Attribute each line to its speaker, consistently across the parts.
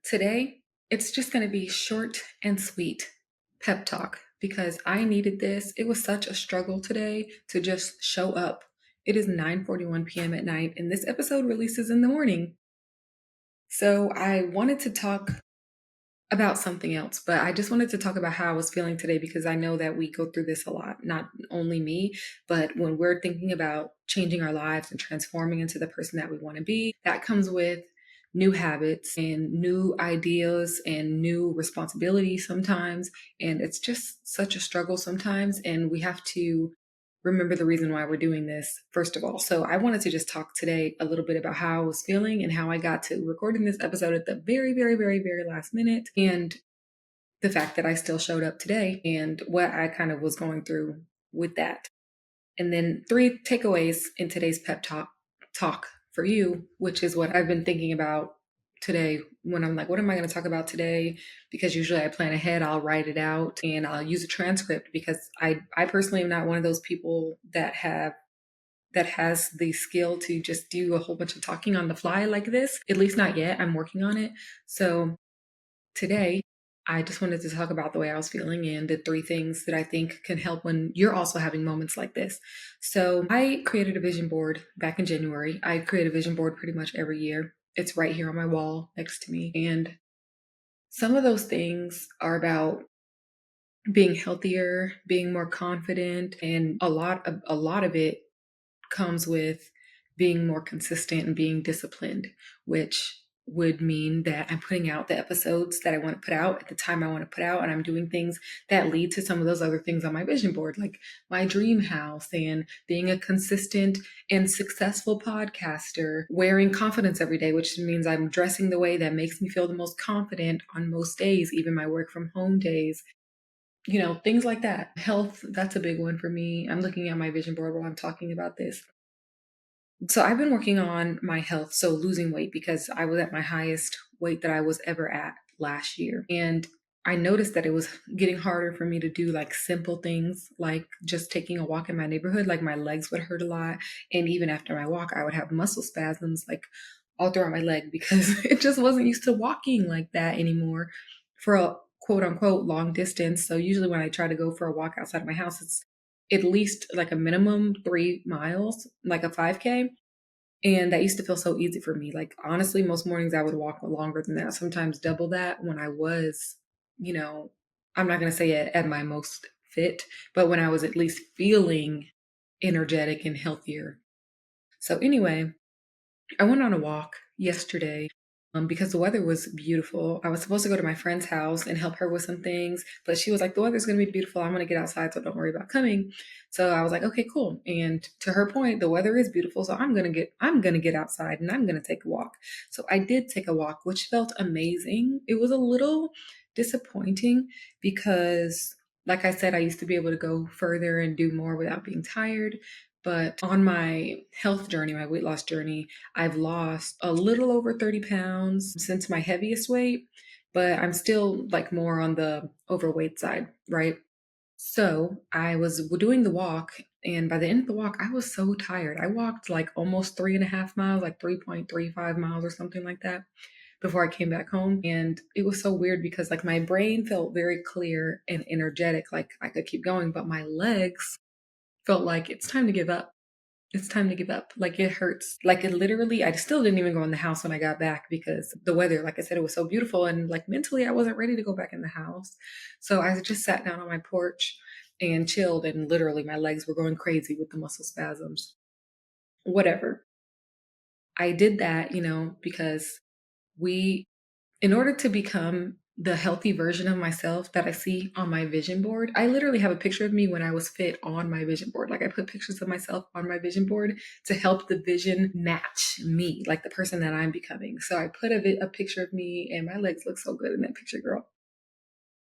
Speaker 1: Today, it's just going to be short and sweet pep talk because I needed this. It was such a struggle today to just show up. It is 9:41 p.m. at night and this episode releases in the morning. So, I wanted to talk about something else, but I just wanted to talk about how I was feeling today because I know that we go through this a lot, not only me, but when we're thinking about changing our lives and transforming into the person that we want to be, that comes with new habits and new ideas and new responsibilities sometimes. And it's just such a struggle sometimes. And we have to remember the reason why we're doing this, first of all. So I wanted to just talk today a little bit about how I was feeling and how I got to recording this episode at the very, very, very, very last minute, and the fact that I still showed up today and what I kind of was going through with that. And then three takeaways in today's pep talk for you, which is what I've been thinking about today when I'm like, what am I going to talk about today? Because usually I plan ahead, I'll write it out and I'll use a transcript because I personally am not one of those people that has the skill to just do a whole bunch of talking on the fly like this. At least not yet. I'm working on it. So today, I just wanted to talk about the way I was feeling and the three things that I think can help when you're also having moments like this. So, I created a vision board back in January. I create a vision board pretty much every year. It's right here on my wall next to me. And some of those things are about being healthier, being more confident, and a lot of it comes with being more consistent and being disciplined, which would mean that I'm putting out the episodes that I want to put out at the time I want to put out. And I'm doing things that lead to some of those other things on my vision board, like my dream house and being a consistent and successful podcaster, wearing confidence every day, which means I'm dressing the way that makes me feel the most confident on most days, even my work from home days. Things like that. Health, that's a big one for me. I'm looking at my vision board while I'm talking about this. So I've been working on my health, so losing weight because I was at my highest weight that I was ever at last year. And I noticed that it was getting harder for me to do like simple things like just taking a walk in my neighborhood. Like my legs would hurt a lot. And even after my walk, I would have muscle spasms like all throughout my leg because it just wasn't used to walking like that anymore for a quote unquote long distance. So usually when I try to go for a walk outside of my house, it's at least like a minimum 3 miles, like a 5K. And that used to feel so easy for me. Like, honestly, most mornings I would walk longer than that, sometimes double that when I was, you know, I'm not going to say at my most fit, but when I was at least feeling energetic and healthier. So, anyway, I went on a walk yesterday because the weather was beautiful. I was supposed to go to my friend's house and help her with some things, but she was like, the weather's going to be beautiful. I'm going to get outside, so don't worry about coming. So I was like, okay, cool. And to her point, the weather is beautiful, so I'm going to get outside and I'm going to take a walk. So I did take a walk, which felt amazing. It was a little disappointing because like I said, I used to be able to go further and do more without being tired. But on my health journey, my weight loss journey, I've lost a little over 30 pounds since my heaviest weight, but I'm still like more on the overweight side, right? So I was doing the walk, and by the end of the walk, I was so tired. I walked like almost 3.5 miles, like 3.35 miles or something like that before I came back home. And it was so weird because like my brain felt very clear and energetic, like I could keep going, but my legs felt like it's time to give up. It's time to give up. Like it hurts. Like it literally, I still didn't even go in the house when I got back because the weather, like I said, it was so beautiful. And like mentally, I wasn't ready to go back in the house. So I just sat down on my porch and chilled. And literally, my legs were going crazy with the muscle spasms. Whatever. I did that, because we in order to become the healthy version of myself that I see on my vision board, I literally have a picture of me when I was fit on my vision board. Like I put pictures of myself on my vision board to help the vision match me, like the person that I'm becoming. So I put a picture of me and my legs look so good in that picture, girl.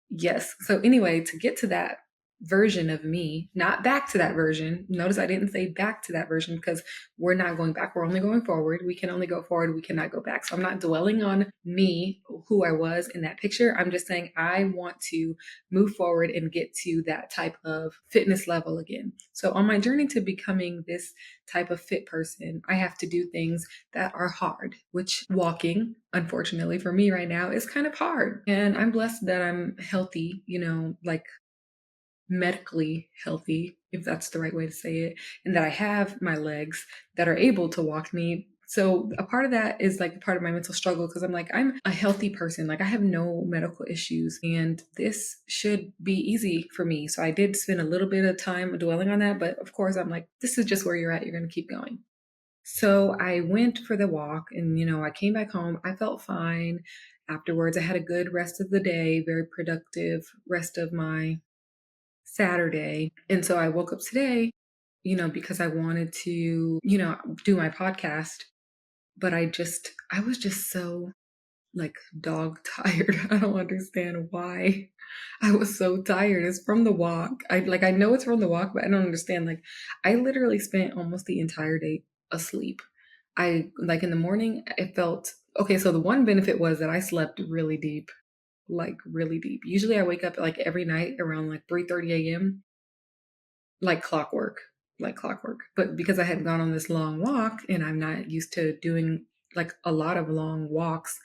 Speaker 1: Yes. So anyway, to get to that version of me, not back to that version. Notice I didn't say back to that version because we're not going back. We're only going forward. We can only go forward. We cannot go back. So I'm not dwelling on me who I was in that picture. I'm just saying I want to move forward and get to that type of fitness level again. So on my journey to becoming this type of fit person, I have to do things that are hard, which walking, unfortunately for me right now, is kind of hard. And I'm blessed that I'm healthy, like medically healthy, if that's the right way to say it, and that I have my legs that are able to walk me. So a part of that is like part of my mental struggle because I'm like, I'm a healthy person. Like I have no medical issues and this should be easy for me. So I did spend a little bit of time dwelling on that. But of course, I'm like, this is just where you're at. You're going to keep going. So I went for the walk and, I came back home. I felt fine. Afterwards, I had a good rest of the day, very productive rest of my Saturday. And so I woke up today, because I wanted to, do my podcast, but I was just so like dog tired. I don't understand why I was so tired. It's from the walk. I know it's from the walk, but I don't understand. Like I literally spent almost the entire day asleep. I like in the morning, it felt okay. So the one benefit was that I slept really deep, like really deep. Usually I wake up like every night around like 3:30 a.m. like clockwork, like clockwork. But because I had gone on this long walk and I'm not used to doing like a lot of long walks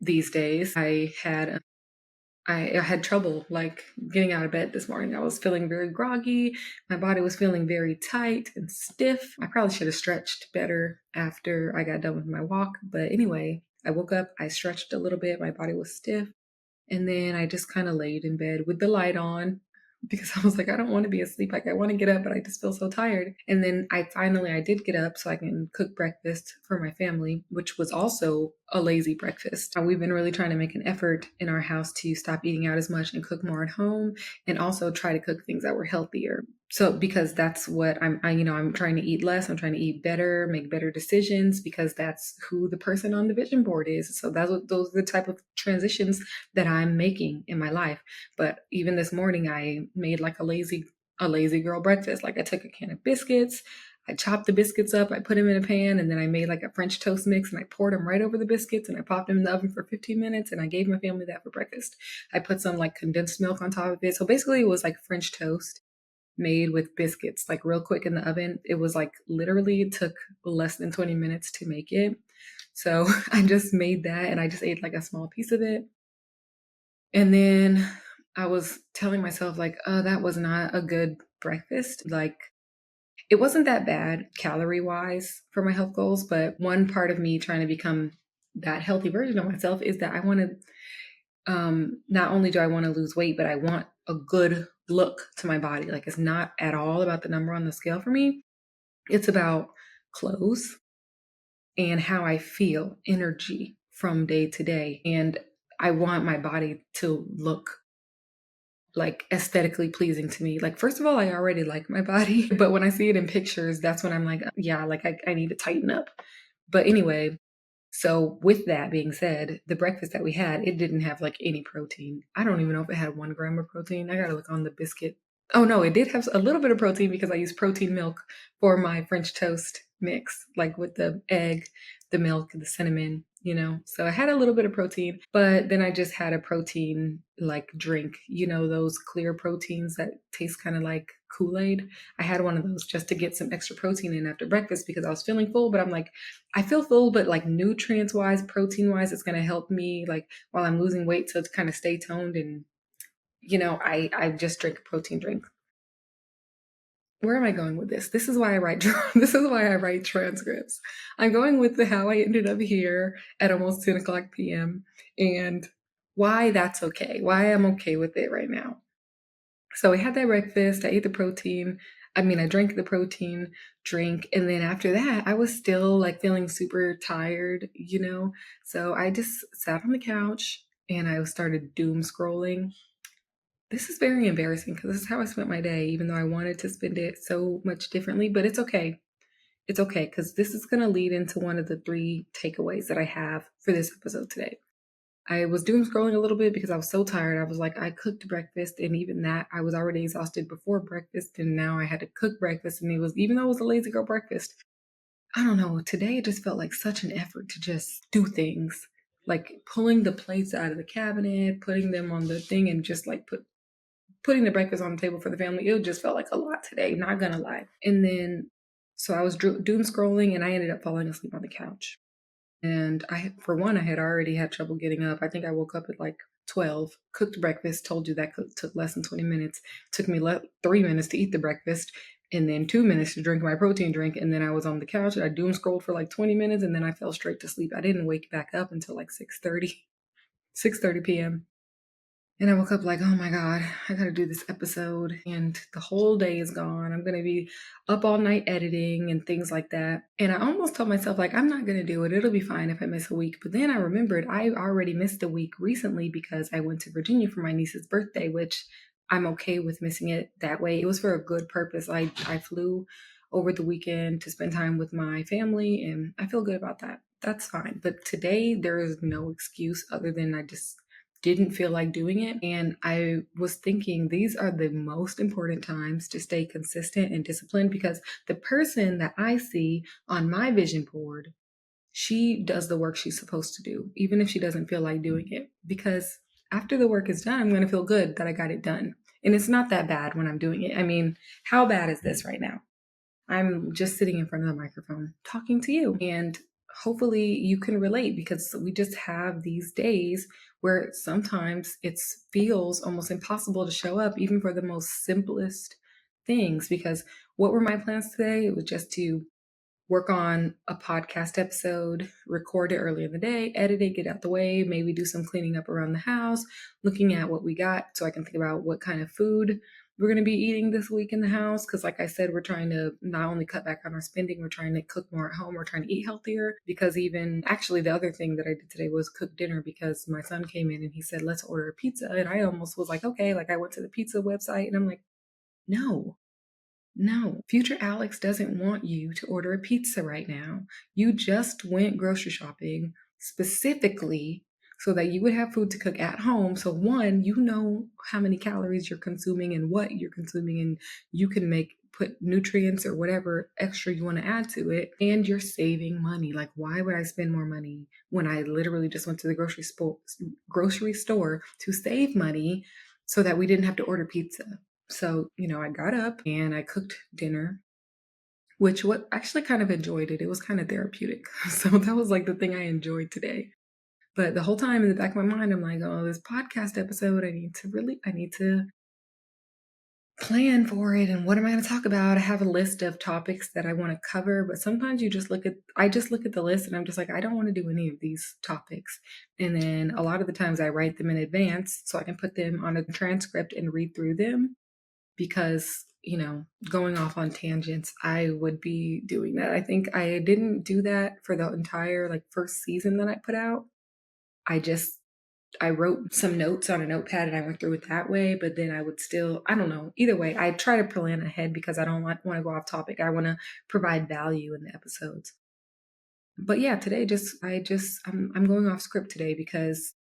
Speaker 1: these days, I had trouble like getting out of bed this morning. I was feeling very groggy. My body was feeling very tight and stiff. I probably should have stretched better after I got done with my walk. But anyway, I woke up, I stretched a little bit, my body was stiff. And then I just kind of laid in bed with the light on because I was like, I don't want to be asleep. Like I want to get up, but I just feel so tired. And then I did get up so I can cook breakfast for my family, which was also a lazy breakfast. We've been really trying to make an effort in our house to stop eating out as much and cook more at home and also try to cook things that were healthier. So because that's what I'm trying to eat less, I'm trying to eat better, make better decisions because that's who the person on the vision board is. So those are the type of transitions that I'm making in my life. But even this morning, I made like a lazy girl breakfast. Like I took a can of biscuits, I chopped the biscuits up, I put them in a pan, and then I made like a French toast mix and I poured them right over the biscuits and I popped them in the oven for 15 minutes and I gave my family that for breakfast. I put some like condensed milk on top of it. So basically it was like French toast made with biscuits, like real quick in the oven. It was like literally it took less than 20 minutes to make it. So I just made that and I just ate like a small piece of it. And then I was telling myself, like, oh, that was not a good breakfast. Like, it wasn't that bad calorie wise for my health goals. But one part of me trying to become that healthy version of myself is that I want to, not only do I want to lose weight, but I want a good look to my body. Like, it's not at all about the number on the scale for me, it's about clothes and how I feel, energy from day to day. And I want my body to look like aesthetically pleasing to me. Like, first of all, I already like my body, but when I see it in pictures, that's when I'm like, yeah, like I need to tighten up. But anyway, so with that being said, the breakfast that we had, it didn't have like any protein. I don't even know if it had 1 gram of protein. I gotta look on the biscuit. Oh no, it did have a little bit of protein because I used protein milk for my French toast mix, like with the egg, the milk, the cinnamon. So I had a little bit of protein, but then I just had a protein like drink, those clear proteins that taste kind of like Kool-Aid. I had one of those just to get some extra protein in after breakfast because I was feeling full, but I'm like, I feel full, but like nutrients wise, protein wise, it's going to help me like while I'm losing weight to kind of stay toned. And, I just drink a protein drink. Where am I going with this? This is why I write. This is why I write transcripts. I'm going with the how I ended up here at almost 10 o'clock p.m. and why that's okay. Why I'm okay with it right now. So I had that breakfast. I ate the protein. I drank the protein drink, and then after that, I was still like feeling super tired. So I just sat on the couch and I started doom scrolling. This is very embarrassing because this is how I spent my day, even though I wanted to spend it so much differently, but it's okay. It's okay because this is going to lead into one of the 3 takeaways that I have for this episode today. I was doom scrolling a little bit because I was so tired. I was like, I cooked breakfast, and even that, I was already exhausted before breakfast, and now I had to cook breakfast, and even though it was a lazy girl breakfast, I don't know, today it just felt like such an effort to just do things. like pulling the plates out of the cabinet, putting them on the thing, and just like putting the breakfast on the table for the family. It just felt like a lot today, not gonna lie. And then, so I was doom scrolling and I ended up falling asleep on the couch. And for one, I had already had trouble getting up. I think I woke up at like 12, cooked breakfast, told you that took less than 20 minutes. Took me 3 minutes to eat the breakfast, and then 2 minutes to drink my protein drink. And then I was on the couch and I doom scrolled for like 20 minutes, and then I fell straight to sleep. I didn't wake back up until like 6:30 p.m. And I woke up like, oh my God, I gotta do this episode. And the whole day is gone. I'm gonna be up all night editing and things like that. And I almost told myself, like, I'm not gonna do it. It'll be fine if I miss a week. But then I remembered I already missed a week recently because I went to Virginia for my niece's birthday, which I'm okay with missing it that way. It was for a good purpose. I flew over the weekend to spend time with my family, and I feel good about that. That's fine. But today, there is no excuse other than I just didn't feel like doing it. And I was thinking these are the most important times to stay consistent and disciplined, because the person that I see on my vision board, she does the work she's supposed to do, even if she doesn't feel like doing it. Because after the work is done, I'm going to feel good that I got it done. And it's not that bad when I'm doing it. I mean, how bad is this right now? I'm just sitting in front of the microphone talking to you. And hopefully you can relate, because we just have these days where sometimes it feels almost impossible to show up, even for the most simplest things. Because what were my plans today? It was just to work on a podcast episode, record it early in the day, edit it, get out the way, maybe do some cleaning up around the house, looking at what we got so I can think about what kind of food we're going to be eating this week in the house. Because like I said, we're trying to not only cut back on our spending, we're trying to cook more at home, we're trying to eat healthier. Because even actually the other thing that I did today was cook dinner, because my son came in and he said, let's order a pizza. And I almost was like, okay, like I went to the pizza website and I'm like, no, no, future Alex doesn't want you to order a pizza right now. You just went grocery shopping specifically so that you would have food to cook at home. So, one, you know how many calories you're consuming and what you're consuming, and you can put nutrients or whatever extra you want to add to it, and you're saving money. Like, why would I spend more money when I literally just went to the grocery store to save money so that we didn't have to order pizza? So, I got up and I cooked dinner, which what actually kind of enjoyed it. It was kind of therapeutic. So that was like the thing I enjoyed today. But the whole time in the back of my mind, I'm like, oh, this podcast episode, I need to plan for it. And what am I going to talk about? I have a list of topics that I want to cover, but sometimes I just look at the list and I'm just like, I don't want to do any of these topics. And then a lot of the times I write them in advance so I can put them on a transcript and read through them, because going off on tangents, I would be doing that. I think I didn't do that for the entire like first season that I put out. I wrote some notes on a notepad and I went through it that way, but then I would still, I don't know, either way I try to plan ahead because I don't want to go off topic. I want to provide value in the episodes. But yeah, today I'm going off script today because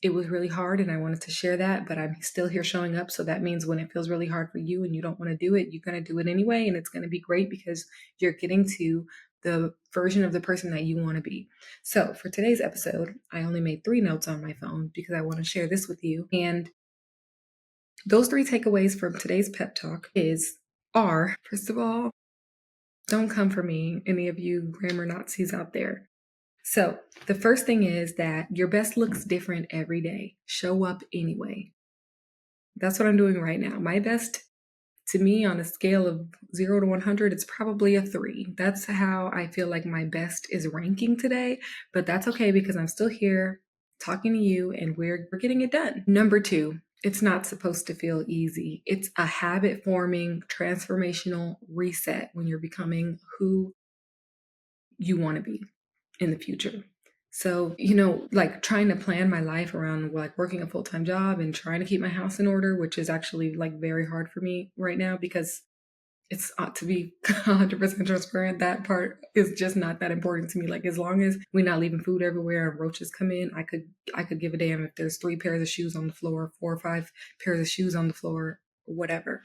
Speaker 1: it was really hard and I wanted to share that, but I'm still here showing up. So that means when it feels really hard for you and you don't want to do it, you're going to do it anyway. And it's going to be great because you're getting to the version of the person that you want to be. So for today's episode, I only made 3 notes on my phone because I want to share this with you. And those 3 takeaways from today's pep talk are, first of all, don't come for me, any of you grammar Nazis out there. So the first thing is that your best looks different every day. Show up anyway. That's what I'm doing right now. My best, to me, on a scale of 0 to 100, it's probably a 3. That's how I feel like my best is ranking today. But that's okay because I'm still here talking to you and we're getting it done. Number 2, it's not supposed to feel easy. It's a habit forming, transformational reset when you're becoming who you want to be in the future. So, like trying to plan my life around like working a full-time job and trying to keep my house in order, which is actually like very hard for me right now because it's ought to be 100% transparent. That part is just not that important to me. Like as long as we're not leaving food everywhere and roaches come in, I could give a damn if there's 3 pairs of shoes on the floor, 4 or 5 pairs of shoes on the floor, whatever.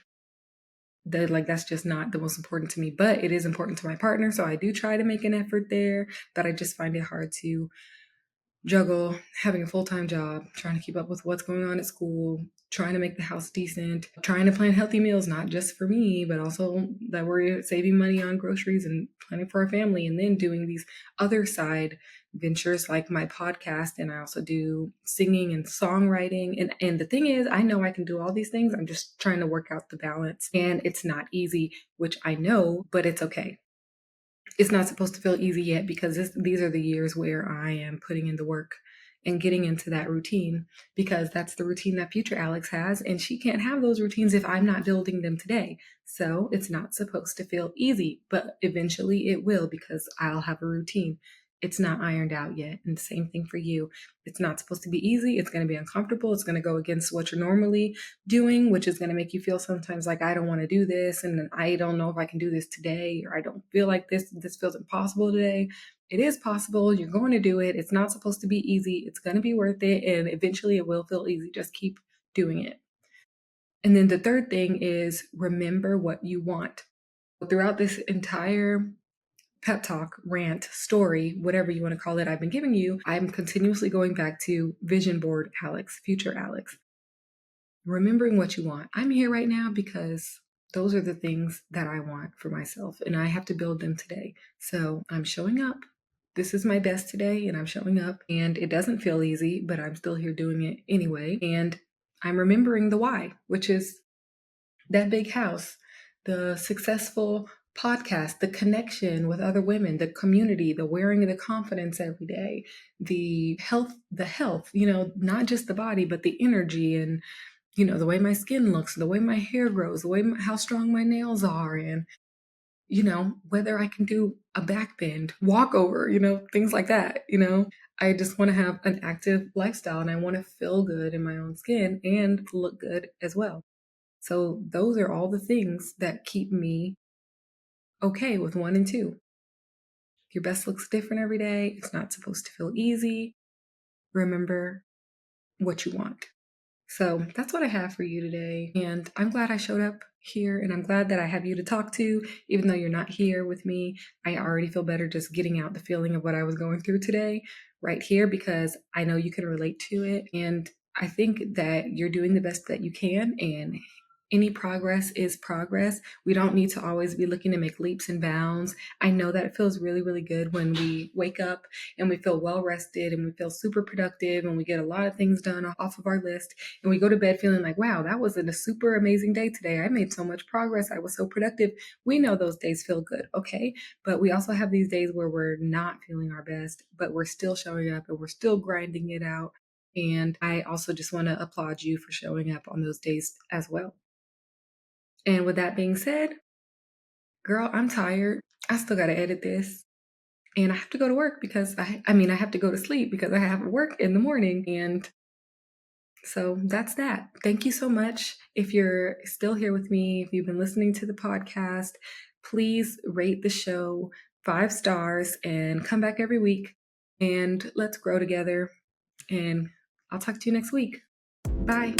Speaker 1: That's just not the most important to me, but it is important to my partner. So I do try to make an effort there, but I just find it hard to juggle having a full-time job, trying to keep up with what's going on at school, trying to make the house decent, trying to plan healthy meals, not just for me, but also that we're saving money on groceries and planning for our family, and then doing these other side ventures like my podcast. And I also do singing and songwriting. And the thing is, I know I can do all these things. I'm just trying to work out the balance. And it's not easy, which I know, but it's okay. It's not supposed to feel easy yet because these are the years where I am putting in the work and getting into that routine, because that's the routine that future Alex has. And she can't have those routines if I'm not building them today. So it's not supposed to feel easy, but eventually it will, because I'll have a routine. It's not ironed out yet. And the same thing for you. It's not supposed to be easy. It's going to be uncomfortable. It's going to go against what you're normally doing, which is going to make you feel sometimes like, I don't want to do this, and I don't know if I can do this today, or I don't feel like this feels impossible today. It is possible. You're going to do it. It's not supposed to be easy. It's going to be worth it, and eventually it will feel easy. Just keep doing it. And then the third thing is, remember what you want. Throughout this entire pep talk, rant, story, whatever you want to call it, I've been giving you, I'm continuously going back to vision board Alex, future Alex. Remembering what you want. I'm here right now because those are the things that I want for myself, and I have to build them today. So I'm showing up. This is my best today, and I'm showing up, and it doesn't feel easy, but I'm still here doing it anyway. And I'm remembering the why, which is that big house, the successful podcast, the connection with other women, the community, the wearing of the confidence every day, the health, not just the body, but the energy, and the way my skin looks, the way my hair grows, the way how strong my nails are, and whether I can do a back bend, walk over, things like that. I just want to have an active lifestyle, and I want to feel good in my own skin and look good as well. So those are all the things that keep me okay with 1 and 2. Your best looks different every day. It's not supposed to feel easy. Remember what you want. So that's what I have for you today. And I'm glad I showed up here, and I'm glad that I have you to talk to, even though you're not here with me. I already feel better just getting out the feeling of what I was going through today right here, because I know you can relate to it. And I think that you're doing the best that you can, and any progress is progress. We don't need to always be looking to make leaps and bounds. I know that it feels really, really good when we wake up and we feel well rested and we feel super productive and we get a lot of things done off of our list, and we go to bed feeling like, wow, that was a super amazing day today. I made so much progress. I was so productive. We know those days feel good, okay? But we also have these days where we're not feeling our best, but we're still showing up and we're still grinding it out. And I also just want to applaud you for showing up on those days as well. And with that being said, girl, I'm tired. I still got to edit this. And I have to go to work because I have to go to sleep because I have work in the morning. And so that's that. Thank you so much. If you're still here with me, if you've been listening to the podcast, please rate the show 5 stars and come back every week, and let's grow together. And I'll talk to you next week. Bye.